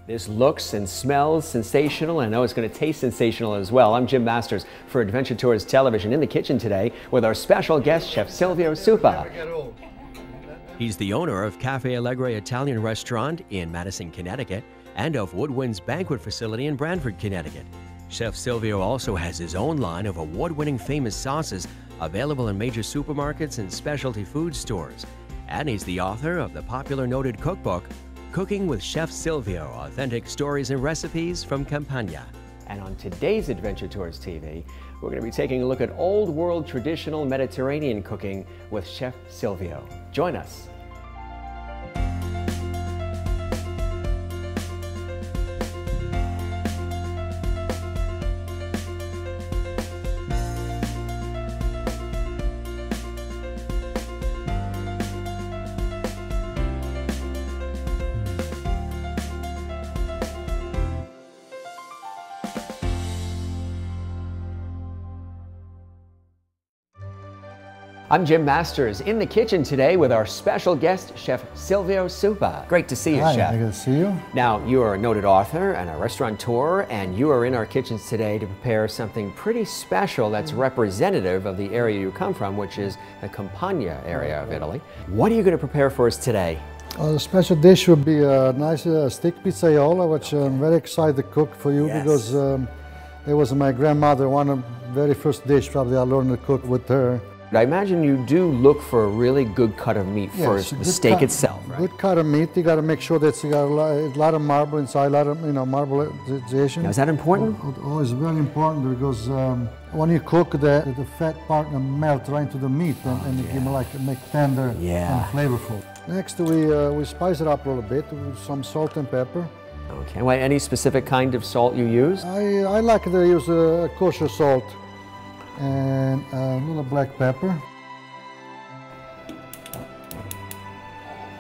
This looks and smells sensational, and I know it's going to taste sensational as well. I'm Jim Masters for Adventure Tours Television, in the kitchen today with our special guest, Chef Silvio Supa. He's the owner of Cafe Allegre Italian Restaurant in Madison, Connecticut, and of Woodwinds Banquet Facility in Branford, Connecticut. Chef Silvio also has his own line of award-winning famous sauces available in major supermarkets and specialty food stores. And he's the author of the popular noted cookbook, Cooking with Chef Silvio, Authentic Stories and Recipes from Campania. And on today's Adventure Tours TV, we're going to be taking a look at old world traditional Mediterranean cooking with Chef Silvio. Join us. I'm Jim Masters in the kitchen today with our special guest, Chef Silvio Supa. Great to see you, Hi, Chef. good to see you. Now, you are a noted author and a restaurateur, and you are in our kitchens today to prepare something pretty special that's representative of the area you come from, which is the Campania area of Italy. What are you going to prepare for us today? The special dish would be a nice steak pizzaiola, which I'm very excited to cook for you. Yes. Because it was my grandmother, one of the very first dish probably I learned to cook with her. I imagine you do look for a really good cut of meat for the steak itself, right? Good cut of meat. You got to make sure that you got a lot of marble inside, a lot of marbleization. Now, is that important? Oh, it's very important because when you cook, the fat part melt right into the meat and it make tender and flavorful. Next, we spice it up a little bit with some salt and pepper. Okay. Well, any specific kind of salt you use? I like to use kosher salt and a little black pepper.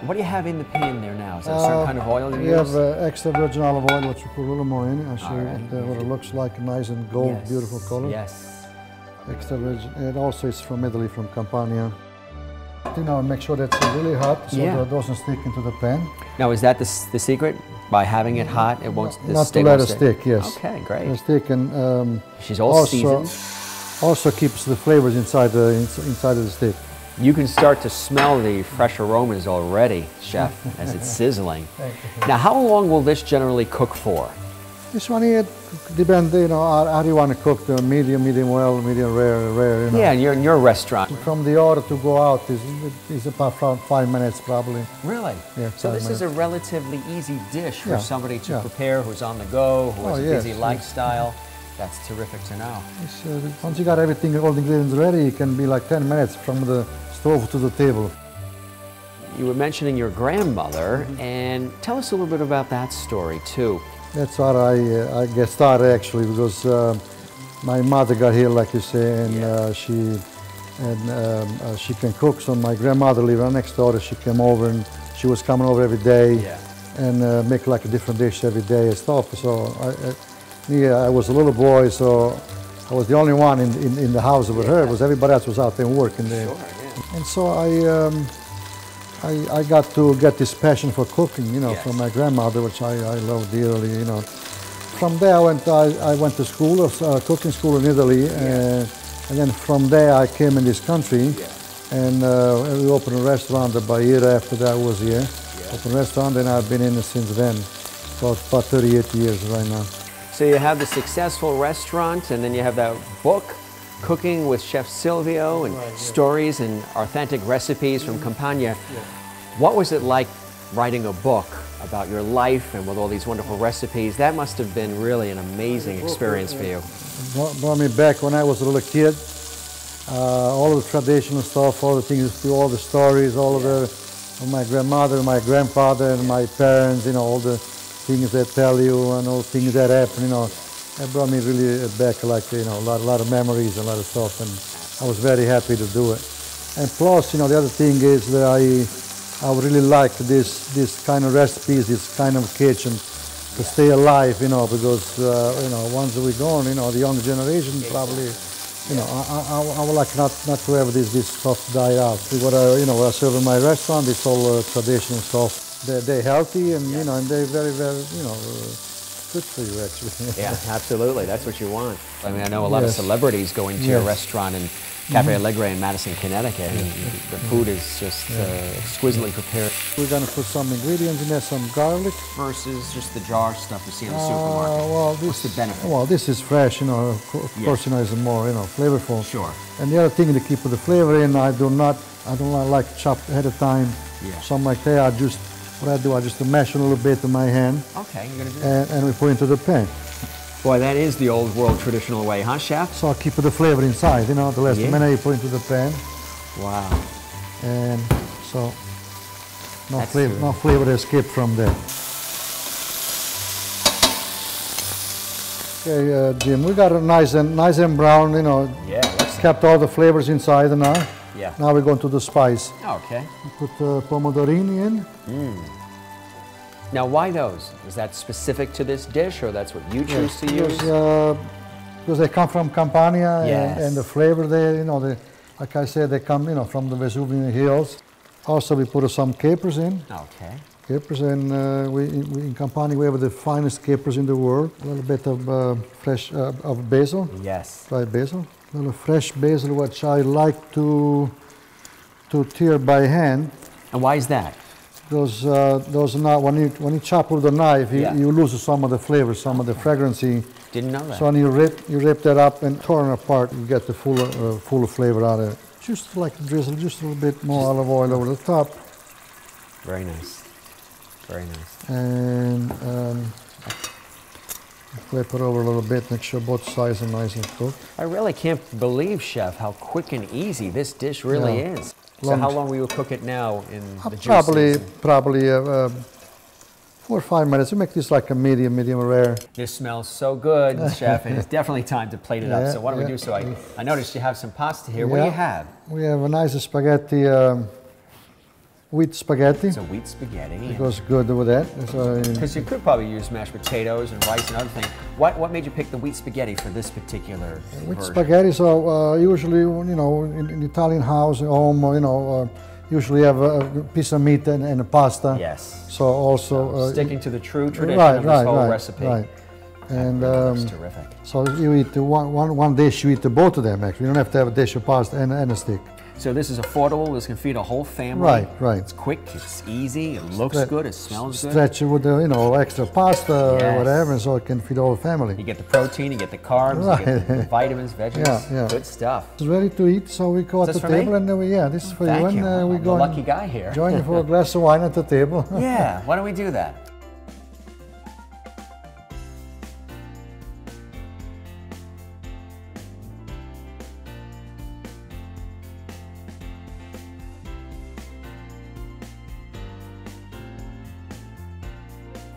What do you have in the pan there now? Is that a certain kind of oil you use? We have extra virgin olive oil, which we put a little more in it. I'll show you what it looks like, nice and gold, beautiful color. Yes. Extra virgin. It also is from Italy, from Campania. You know, make sure that's really hot so that it doesn't stick into the pan. Now, is that the secret? By having it hot, it won't stick? Not to let it stick, yes. Okay, great. It'll stick, and she's all seasoned. Also keeps the flavors inside of the steak. You can start to smell the fresh aromas already, Chef, as it's sizzling. Now, how long will this generally cook for? This one here depends, you know, how do you want to cook the medium well, medium rare. You know. Yeah, and in your restaurant. From the order to go out is about 5 minutes probably. Really? Yeah. So this is a relatively easy dish for somebody to prepare who's on the go, who has a busy lifestyle. That's terrific to know. Once you got everything, all the ingredients ready, it can be like 10 minutes from the stove to the table. You were mentioning your grandmother, and tell us a little bit about that story too. That's how I get started actually, because my mother got here, like you say, and she can cook. So my grandmother lived right next door. She came over, and she was coming over every day and make like a different dish every day and stuff. So I was a little boy, so I was the only one in the house with her, because everybody else was out there working there. And so I got to get this passion for cooking, you know, from my grandmother, which I love dearly, you know. From there I went to school, cooking school in Italy, and then from there I came in this country, and we opened a restaurant about a year after that was here. Opened a restaurant, and I've been in it since then, about 38 years right now. So you have the successful restaurant, and then you have that book, Cooking with Chef Silvio, and stories and authentic recipes from Campania. What was it like writing a book about your life and with all these wonderful recipes? That must have been really an amazing experience for you. Brought me back when I was a little kid. All of the traditional stuff, all the things, all the stories, all of my grandmother, my grandfather, and my parents, you know, all the things they tell you and all the things that happen, you know. It brought me really back, like, you know, a lot of memories and a lot of stuff, and I was very happy to do it. And plus, you know, the other thing is that I really like this kind of recipes, this kind of kitchen to stay alive, you know, because, you know, once we're gone, you know, the young generation probably, you know, I would like not to have this stuff die out. What I serve in my restaurant, it's all traditional stuff. they're healthy and you know, and they're very, very, you know, good for you actually. Yeah, absolutely. That's what you want. I mean, I know a lot of celebrities go into your restaurant in Cafe Allegre in Madison, Connecticut, and the food is just exquisitely prepared. We're going to put some ingredients in there, some garlic. Versus just the jar stuff you see in the supermarket. Well, what's the benefit? Well, this is fresh, you know, of course, you know, it's more, you know, flavorful. Sure. And the other thing to keep the flavor in, I don't like chopped ahead of time. Yeah. Something like that, what I do, I just mash a little bit in my hand. Okay, you're going to do that. And we put it into the pan. Boy, that is the old world traditional way, huh, Chef? So I keep the flavor inside, you know, the last minute you put into the pan. Wow. And so no flavor escape from there. Okay, Jim, we got it nice and brown, you know. Yeah. Kept all the flavors inside now. Yeah. Now we're going to the spice. Okay. Put pomodorini in. Now, why those? Is that specific to this dish, or that's what you choose to use? Because they come from Campania, Yes. and the flavor there, you know, like I said, they come, you know, from the Vesuvian Hills. Also, we put some capers in. Okay. Capers, and we in Campania we have the finest capers in the world. A little bit of fresh of basil. Yes. Dried basil. A little fresh basil, which I like to tear by hand. And why is that? Those now when you chop with a knife, you lose some of the flavor, some of the fragrancy. Didn't know that. So when you rip that up and torn apart, you get the full flavor out of it. Just like drizzle, just a little bit more olive oil over the top. Very nice. Very nice. And flip it over a little bit, make sure both sides are nice and cooked. I really can't believe, Chef, how quick and easy this dish really is. So how long will you cook it now in the juices? Probably 4 or 5 minutes. We make this like a medium rare. This smells so good, Chef, and it's definitely time to plate it up. So what do we do? So I noticed you have some pasta here. What do you have? We have a nice spaghetti, wheat spaghetti. So wheat spaghetti. It goes good with that. Because you could probably use mashed potatoes and rice and other things. What made you pick the wheat spaghetti for this particular wheat version? spaghetti, so usually, you know, in Italian house, home, you know, usually have a piece of meat and a pasta. Yes. So also... sticking to the true tradition of this whole recipe. Right. And that's terrific. So you eat one dish, you eat both of them actually. You don't have to have a dish of pasta and a stick. So this is affordable, this can feed a whole family. Right. It's quick, it's easy, it looks good, it smells good. Stretch it with the, you know, extra pasta or whatever, so it can feed the whole family. You get the protein, you get the carbs, you get the vitamins, veggies, good stuff. It's ready to eat, so we go at the table and this is for you. Thank you. And we I'm go the lucky guy here. Join you for a glass of wine at the table. Yeah, why don't we do that?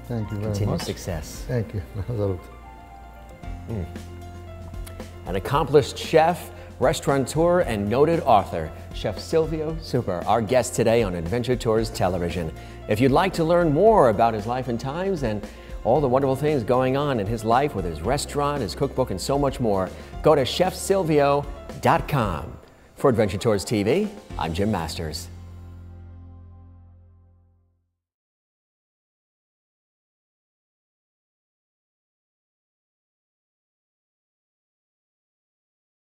Thank you very much. Continued success. Thank you. An accomplished chef, restaurateur, and noted author, Chef Silvio Super, our guest today on Adventure Tours Television. If you'd like to learn more about his life and times and all the wonderful things going on in his life with his restaurant, his cookbook, and so much more, go to chefsilvio.com. For Adventure Tours TV, I'm Jim Masters.